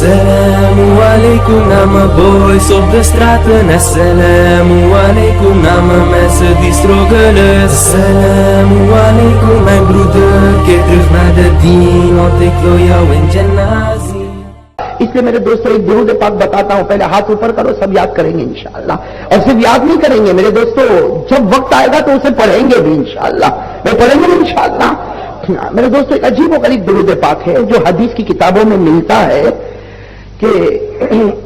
Assalamualaikum, nama boy sob de straat în Assalamualaikum, nama mens distrogălă. Assalamualaikum, mein Bruder, ke terug naar de dien, want ik wil jou in Jannah zien. इसलिए मेरे दोस्तों एक दुरूद पाक बताता हूं, पहले हाथ ऊपर करो, सब याद करेंगे इंशाअल्लाह। और सिर्फ याद नहीं करेंगे मेरे दोस्तों, जब वक्त आएगा तो उसे पढ़ेंगे भी इंशाअल्लाह, मैं पढ़ेंगे भी इंशाअल्लाह। मेरे दोस्तों एक अजीब और गरीब दुरूद पाक है जो हदीस की किताबों में मिलता है कि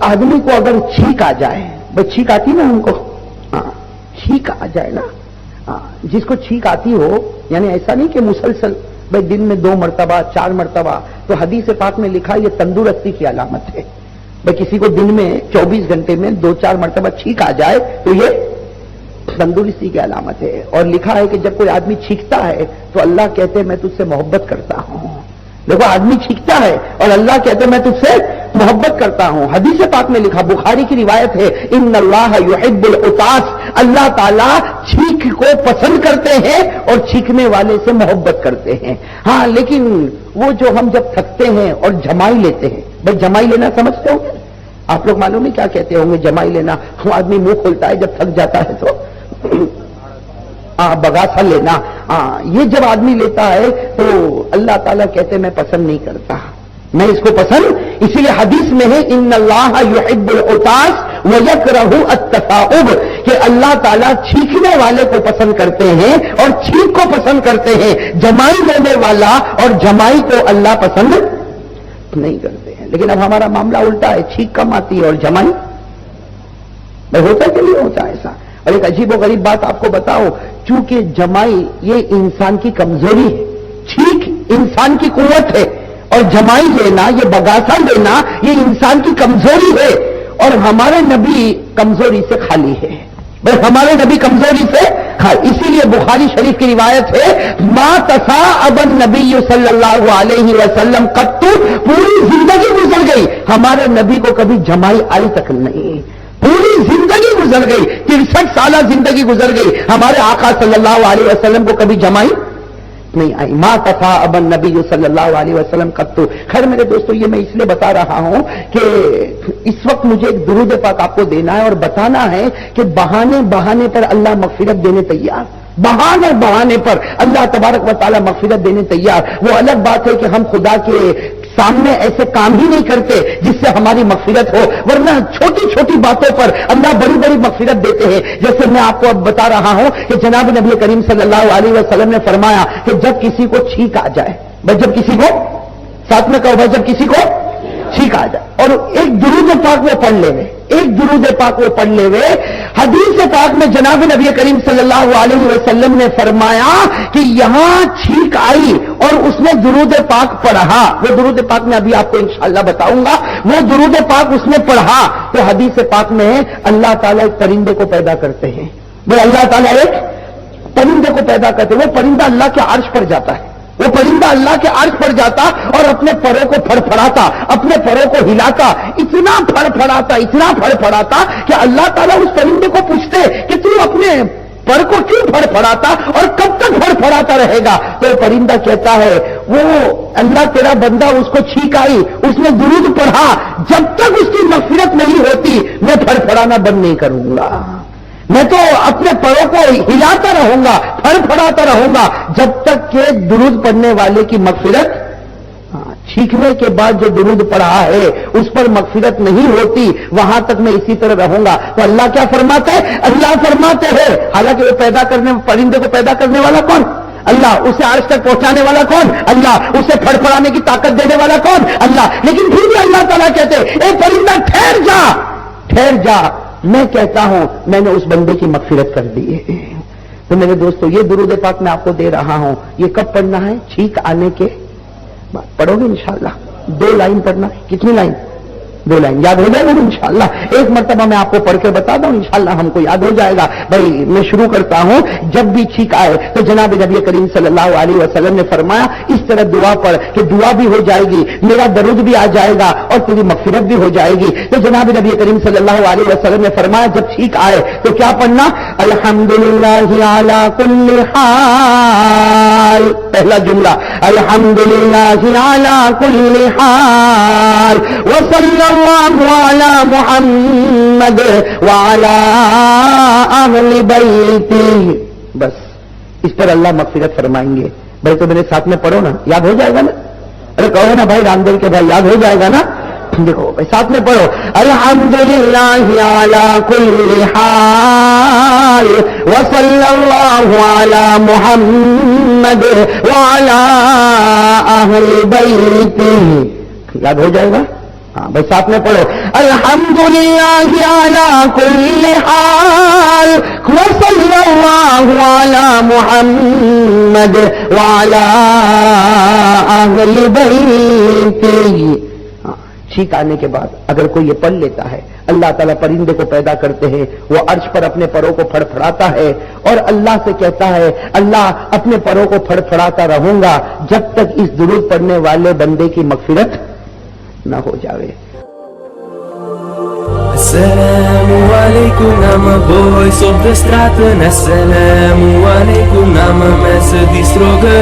आदमी को अगर छींक आ जाए, भाई छींक आती ना उनको, छींक आ जाए ना, जिसको छींक आती हो, यानी ऐसा नहीं कि मुसलसल भाई दिन में 2 मरतबा 4 मरतबा, तो हदीस पाक में लिखा ये तंदुरुस्ती की अलामत है। भाई किसी को दिन में 24 घंटे में 2-4 मरतबा छींक आ जाए तो ये तंदुरुस्ती की अलामत है। और लिखा है कि जब कोई आदमी छींकता है तो अल्लाह कहते हैं मैं तुझसे मोहब्बत करता हूं। देखो आदमी छींकता है और अल्लाह कहते हैं मैं तुझसे मोहब्बत करता हूं। हदीस पाक में लिखा, बुखारी की रिवायत है, इन्नल्लाह युहिब्बुल उतास, अल्लाह ताला छींक को पसंद करते हैं और छींकने वाले से मोहब्बत करते हैं। हाँ, लेकिन वो जो हम जब थकते हैं और जमाई लेते हैं, भाई जमाई लेना समझते होंगे आप लोग, मालूम है क्या कहते होंगे जमाई लेना? वो आदमी मुंह खोलता है जब थक जाता है तो बगासा लेना, ये जब आदमी लेता है तो अल्लाह ताला कहते मैं पसंद नहीं करता, मैं इसको पसंद, इसीलिए हदीस में है इन्नल्लाह युहिब्बुल उतास व यकरहु अत-तसाउब, कि अल्लाह ताला छींकने वाले को पसंद करते हैं और छींक को पसंद करते हैं, जमाई लेने वाला और जमाई को अल्लाह पसंद नहीं करते हैं। लेकिन अब हमारा मामला उल्टा है, छींक कम आती है और जमाई होता कि नहीं होता ऐसा। और एक अजीब और गरीब बात आपको बताओ, चूंकि जमाई ये इंसान की कमजोरी है, छींक इंसान की कुव्वत है, और जमाई लेना, ये बगासा लेना, ये इंसान की कमजोरी है। और हमारे नबी कमजोरी से खाली है, बस हमारे नबी कमजोरी से खाली। इसीलिए बुखारी शरीफ की रिवायत है, मा तसाअबन नबी सल्लल्लाहु अलैहि वसल्लम कत्तु, पूरी जिंदगी गुजर गई हमारे नबी को कभी जमाई आई तक नहीं, पूरी जिंदगी गुजर गई, 63 साल जिंदगी गुजर गई, हमारे आका सल्लल्लाहु अलैहि वसल्लम को कभी जमाई नहीं आई। मा तथा अबन नबी सल्लल्लाहु अलैहि वसल्लम कत्तु। खैर मेरे दोस्तों, ये मैं इसलिए बता रहा हूं कि इस वक्त मुझे एक दुरूद पाक आपको देना है और बताना है कि बहाने बहाने पर अल्लाह मगफिरत देने तैयार, बहाने बहाने पर अल्लाह तबारक व तआला मगफिरत देने तैयार। वो अलग बात है कि हम खुदा के सामने ऐसे काम ही नहीं करते जिससे हमारी मगफिरत हो, वरना छोटी छोटी बातों पर अल्लाह बड़ी बड़ी मगफिरत देते हैं। जैसे मैं आपको अब बता रहा हूं कि जनाब नबी करीम सल्लल्लाहु अलैहि वसल्लम ने फरमाया कि जब किसी को छींक आ जाए, भाई जब किसी को, साथ में कहो भाई, जब किसी को छींक आ जाए और एक दुरूद पाक वो पढ़ लेवे, एक दुरूद पाक वो पढ़ लेवे। हदीस पाक में जनाब नबी करीम सल्लल्लाहु अलैहि वसल्लम ने फरमाया कि यहां छींक आई और उसने दुरूद पाक पढ़ा, वो दुरूद पाक मैं अभी आपको इंशाअल्लाह बताऊंगा, वो दुरूद पाक उसने पढ़ा तो हदीस पाक में अल्लाह ताला एक परिंदे को पैदा करते हैं, वो अल्लाह ताला एक परिंदे को पैदा करते हैं, वो परिंदा अल्लाह के अर्श पर जाता है, वो परिंदा अल्लाह के अर्श पर जाता और अपने परों को फड़फड़ाता, अपने परों को हिलाता, इतना फड़फड़ाता कि अल्लाह ताला उस परिंदे को पूछते कि तू अपने पर को क्यों फड़फड़ाता और कब तक फड़फड़ाता रहेगा? तो परिंदा कहता है, वो अल्लाह तेरा बंदा, उसको छींक आई, उसने दुरूद पढ़ा, जब तक उसकी मगफिरत नहीं होती मैं फड़फड़ाना बंद नहीं करूंगा, मैं तो अपने परों को हिलाता रहूंगा, फड़फड़ाता रहूंगा जब तक कि दुरूद पढ़ने वाले की मगफिरत, छींकने के बाद जो दुरूद पढ़ा है उस पर मगफिरत नहीं होती, वहां तक मैं इसी तरह रहूंगा। तो अल्लाह क्या फरमाता है? अल्लाह फरमाते हैं, हालांकि वो पैदा करने, परिंदे को पैदा करने वाला कौन? अल्लाह। उसे अर्श तक पहुंचाने वाला कौन? अल्लाह। उसे फड़फड़ाने की ताकत देने वाला कौन? अल्लाह। लेकिन फिर भी अल्लाह ताला कहते हैं, ए परिंदा ठहर जा, ठहर जा, मैं कहता हूं मैंने उस बंदे की मगफिरत कर दी है। तो मेरे दोस्तों, ये दुरूद पाक मैं आपको दे रहा हूं, ये कब पढ़ना है? छींक आने के बाद पढ़ोगे इंशाअल्लाह। 2 लाइन पढ़ना है। कितनी लाइन? 2 लाइन। याद हो जाएगा इंशाअल्लाह। एक मर्तबा मैं आपको पढ़ के बता दूं, इंशाअल्लाह हमको याद हो जाएगा। भाई मैं शुरू करता हूं, जब भी छींक आए तो जनाब नबी करीम सल्लल्लाहु अलैहि वसल्लम ने फरमाया इस तरह दुआ पढ़ कि दुआ भी हो जाएगी, मेरा दरूद भी आ जाएगा और तेरी मगफिरत भी हो जाएगी। तो जनाब नबी करीम सल्लल्लाहु अलैहि वसल्लम ने फरमाया जब छींक आए तो क्या पढ़ना? الحمدللہ علی کل حال. پہلا جملہ الحمدللہ علی کل حال وصلی اللہ علی محمد وعلی اہل بیتہ. بس اس پر اللہ مغفرت فرمائیں گے. بھائی تو میرے ساتھ میں پڑھو نا, یاد ہو جائے گا نا. ارے کہو نا بھائی رام دل کے بھائی, یاد ہو جائے گا نا. دیکھو بھائی ساتھ میں پڑھو الحمدللہ علی کل حال وصلی اللہ علی محمد وعلی اہل بیتہ. یاد ہو جائے گا. ہاں بھائی ساتھ میں پڑھو الحمدللہ علی کل حال وصلی اللہ علی محمد وعلی اہل بیتہ. چھینک آنے کے بعد اگر کوئی یہ پڑھ لیتا ہے, اللہ تعالیٰ پرندے کو پیدا کرتے ہیں, وہ عرش پر اپنے پروں کو پھڑپھڑاتا ہے اور اللہ سے کہتا ہے اللہ اپنے پروں کو پھڑپھڑاتا رہوں گا جب تک اس درود پڑھنے والے بندے کی مغفرت نہ ہو جاوے. Assalamu alaikum, nama boy sob de stradă. Assalamu alaikum, nama mea se distrugă.